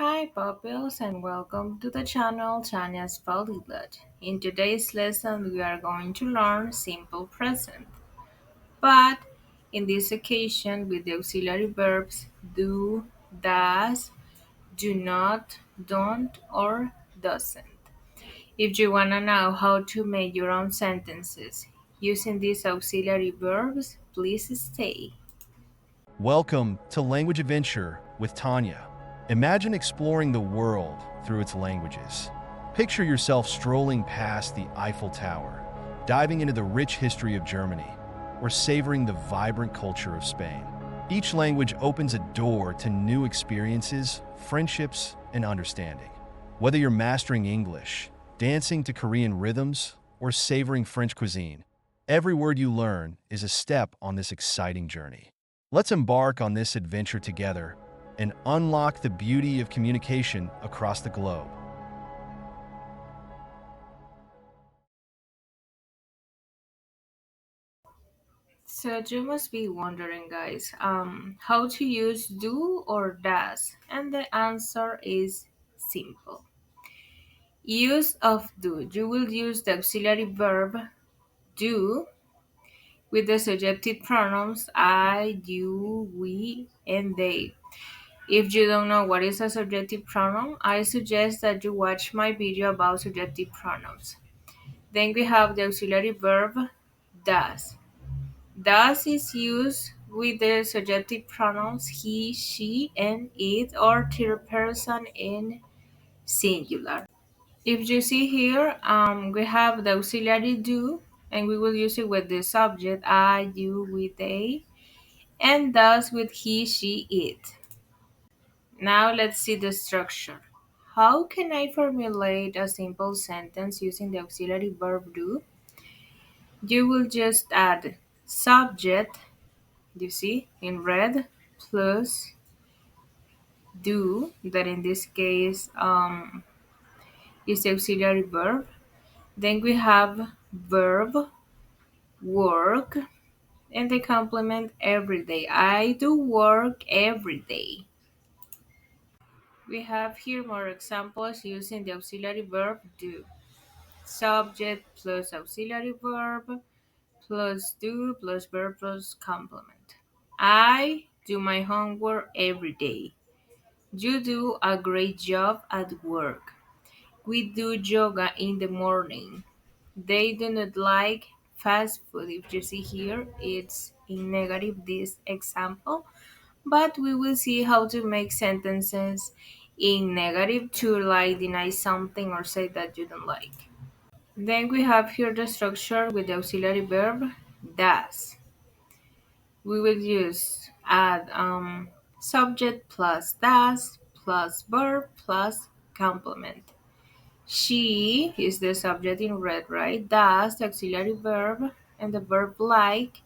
Hi pupils and welcome to the channel Tanya's Polyglot. In today's lesson we are going to learn simple present, but in this occasion with the auxiliary verbs do, does, do not, don't, or doesn't. If you want to know how to make your own sentences using these auxiliary verbs, please stay. Welcome to Language Adventure with Tanya. Imagine exploring the world through its languages. Picture yourself strolling past the Eiffel Tower, diving into the rich history of Germany, or savoring the vibrant culture of Spain. Each language opens a door to new experiences, friendships, and understanding. Whether you're mastering English, dancing to Korean rhythms, or savoring French cuisine, every word you learn is a step on this exciting journey. Let's embark on this adventure together and unlock the beauty of communication across the globe. So you must be wondering, guys, how to use do or does, and the answer is simple. Use of do. You will use the auxiliary verb do with the subjective pronouns I, you, we, and they. If you don't know what is a subjective pronoun, I suggest that you watch my video about subjective pronouns. Then we have the auxiliary verb does. Does is used with the subjective pronouns he, she, and it, or third person in singular. If you see here, we have the auxiliary do, and we will use it with the subject I, you, we, they, and does with he, she, it. Now let's see the structure. How can I formulate a simple sentence using the auxiliary verb do? You will just add subject, you see, in red, plus do, that in this case is the auxiliary verb. Then we have verb, work, and the complement every day. I do work every day. We have here more examples using the auxiliary verb do. Subject plus auxiliary verb plus do plus verb plus complement. I do my homework every day. You do a great job at work. We do yoga in the morning. They do not like fast food. If you see here, it's in negative this example, but we will see how to make sentences in negative to like deny something or say that you don't like. Then we have here the structure with the auxiliary verb does. We will use add subject plus does plus verb plus complement. She is the subject in red, right? Does the auxiliary verb, and the verb like.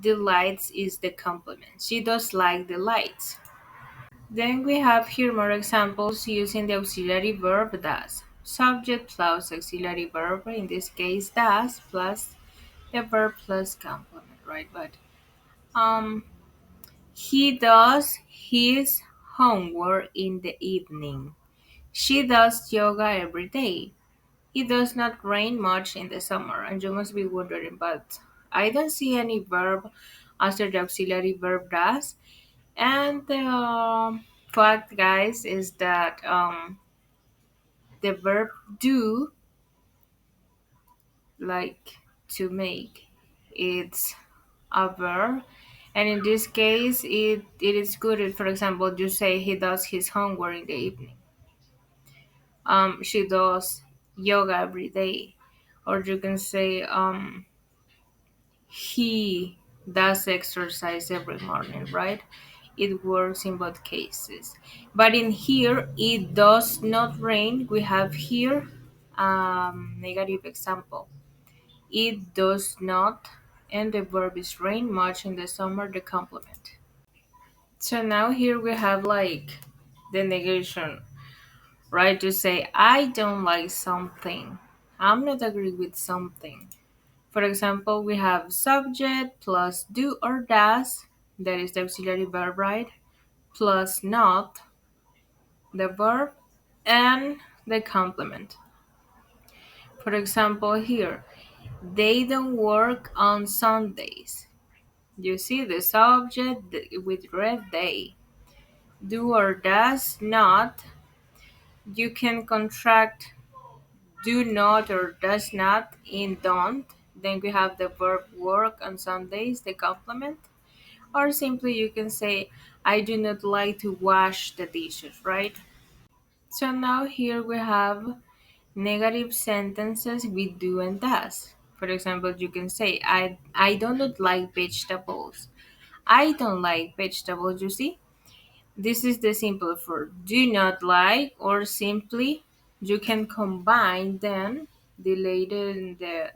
The lights is the complement. She does like the lights. Then we have here more examples using the auxiliary verb does. Subject plus auxiliary verb, in this case does, plus the verb plus complement, right? But um, he does his homework in the evening. She does yoga every day. It does not rain much in the summer, and you must be wondering, but I don't see any verb after the auxiliary verb does. And the fact, guys, is that the verb do, like to make, it's a verb. And in this case, it is good if, for example, you say he does his homework in the evening. She does yoga every day. Or you can say, he does exercise every morning, right? It works in both cases. But in here, it does not rain. We have here negative example. It does not, and the verb is rain much in the summer, the complement. So now here we have like the negation, right? To say, I don't like something. I'm not agree with something. For example, we have subject plus do or does, that is the auxiliary verb, right? Plus not, the verb, and the complement. For example, here, they don't work on Sundays. You see the subject with red day. Do or does not. You can contract do not or does not in don't. Then we have the verb work on Sundays, the complement. Or simply you can say, I do not like to wash the dishes, right? So now here we have negative sentences with do and does. For example, you can say, I do not like vegetables. I don't like vegetables, you see? This is the simple for do not like, or simply you can combine them, deleted in the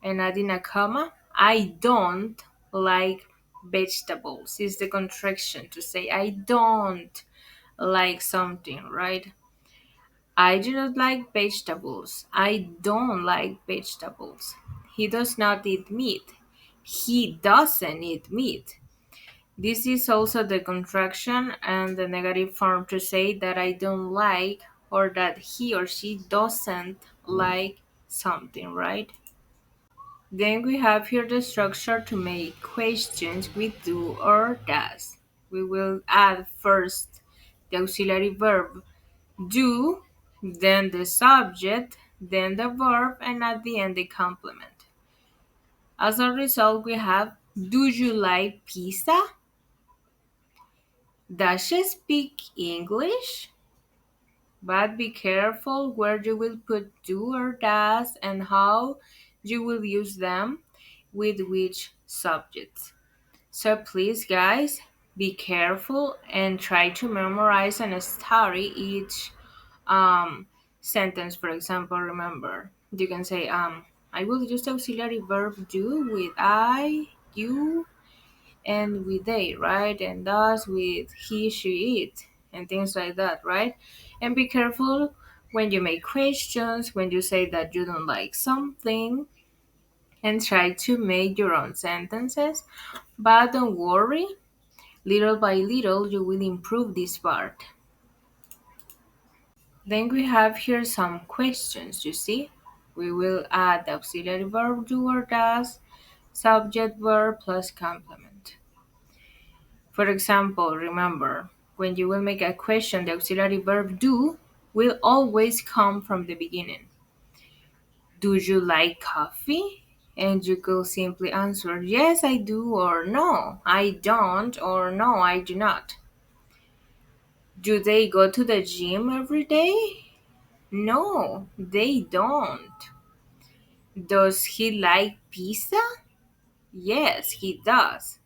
and adding a comma. I don't like vegetables is the contraction to say I don't like something, right? I do not like vegetables. I don't like vegetables. He does not eat meat. He doesn't eat meat. This is also the contraction and the negative form to say that I don't like or that he or she doesn't like something, right? Then we have here the structure to make questions with do or does. We will add first the auxiliary verb do, then the subject, then the verb, and at the end the complement. As a result, we have do you like pizza? Does she speak English? But be careful where you will put do or does and how you will use them with which subjects. So please, guys, be careful and try to memorize and study each sentence. For example, remember, you can say, I will use the auxiliary verb do with I, you, and with they, right? And thus with he, she, it, and things like that, right? And be careful when you make questions, when you say that you don't like something, and try to make your own sentences. But don't worry, little by little, you will improve this part. Then we have here some questions, you see? We will add the auxiliary verb do or does, subject verb plus complement. For example, remember, when you will make a question, the auxiliary verb do will always come from the beginning. Do you like coffee? And you could simply answer, yes, I do, or no, I don't, or no, I do not. Do they go to the gym every day? No, they don't. Does he like pizza? Yes, he does.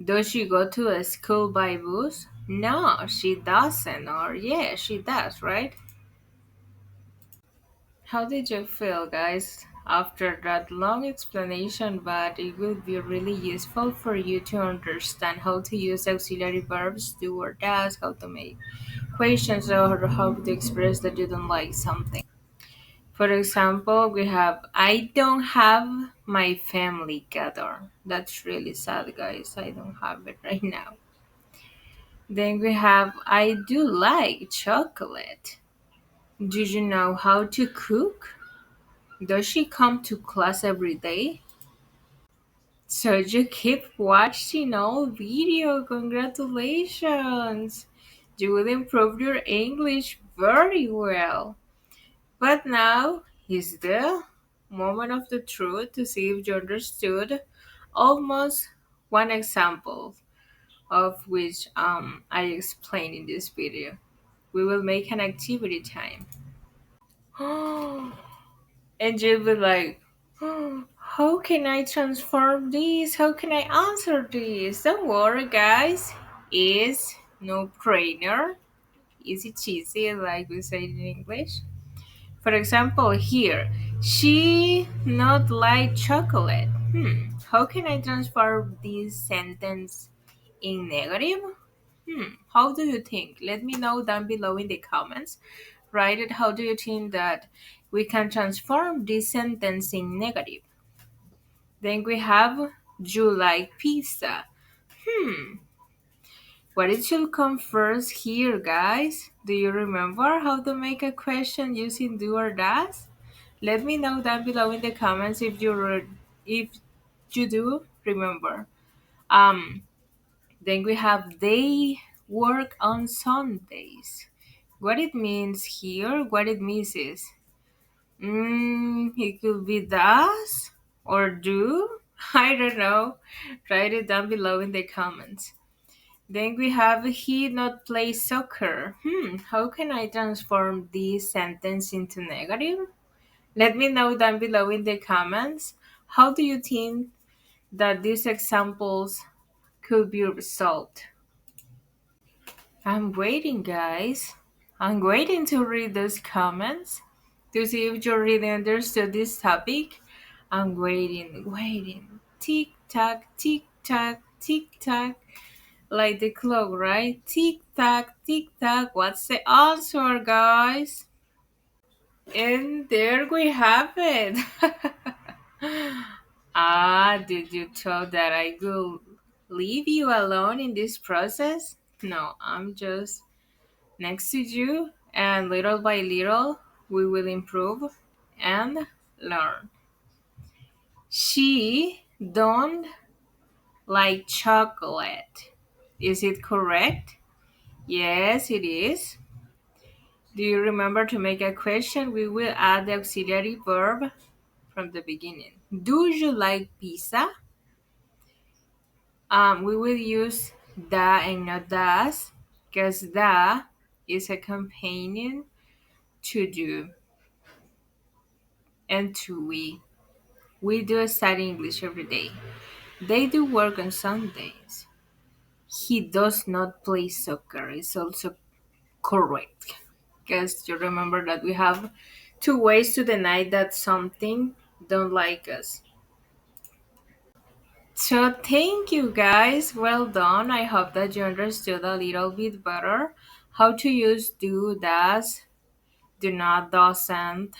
Does she go to a school by bus? No, she doesn't. Or yeah, she does, right? How did you feel, guys? After that long explanation, but it will be really useful for you to understand how to use auxiliary verbs, do or does, how to make questions, or how to express that you don't like something. For example, we have I don't have my family gathered. That's really sad, guys. I don't have it right now. Then we have I do like chocolate. Do you know how to cook? Does she come to class every day? So you keep watching all video. Congratulations. You will improve your English very well. But now is the moment of the truth to see if you understood almost one example of which I explained in this video. We will make an activity time. And you'll be like, how can I transform this? How can I answer this? Don't worry, guys. It's no brainer. Easy cheesy, like we say in English. For example, here, she not like chocolate. How can I transform this sentence in negative? How do you think? Let me know down below in the comments. Write it. How do you think that we can transform this sentence in negative? Then we have, you like pizza. What it should come first here, guys? Do you remember how to make a question using do or does? Let me know down below in the comments if you do remember. Um, then we have they work on Sundays. What it means here, what it means is, it could be does or do. I don't know. Write it down below in the comments. Then we have he not play soccer. How can I transform this sentence into negative? Let me know down below in the comments. How do you think that these examples could be resolved? I'm waiting, guys. I'm waiting to read those comments to see if you really understood this topic. I'm waiting. Tick tock, tick tock, tick tock. Like the clock, right? Tick tock, tick tock. What's the answer, guys? And there we have it. Did you thought that I will leave you alone in this process? No, I'm just next to you, and little by little, we will improve and learn. She don't like chocolate. Is it correct? Yes, it is. Do you remember to make a question? We will add the auxiliary verb from the beginning. Do you like pizza? We will use da and not das because da is a companion to do and to we. We do study English every day. They do work on Sundays. He does not play soccer. It's also correct. Because you remember that we have two ways to deny that something don't like us. So thank you guys. Well done. I hope that you understood a little bit better how to use do, does, do not, doesn't,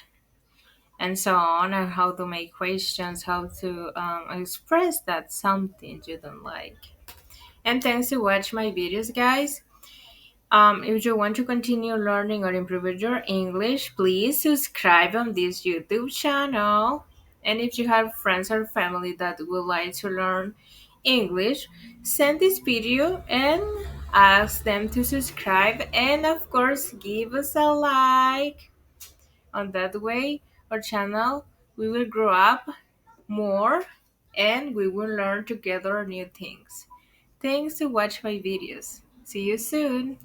and so on, and how to make questions, how to express that something you don't like. And thanks to watch my videos, guys. If you want to continue learning or improve your English, please subscribe on this YouTube channel. And if you have friends or family that would like to learn English, send this video and ask them to subscribe. And of course, give us a like. On that way, our channel we will grow up more and we will learn together new things. Thanks to watch my videos. See you soon.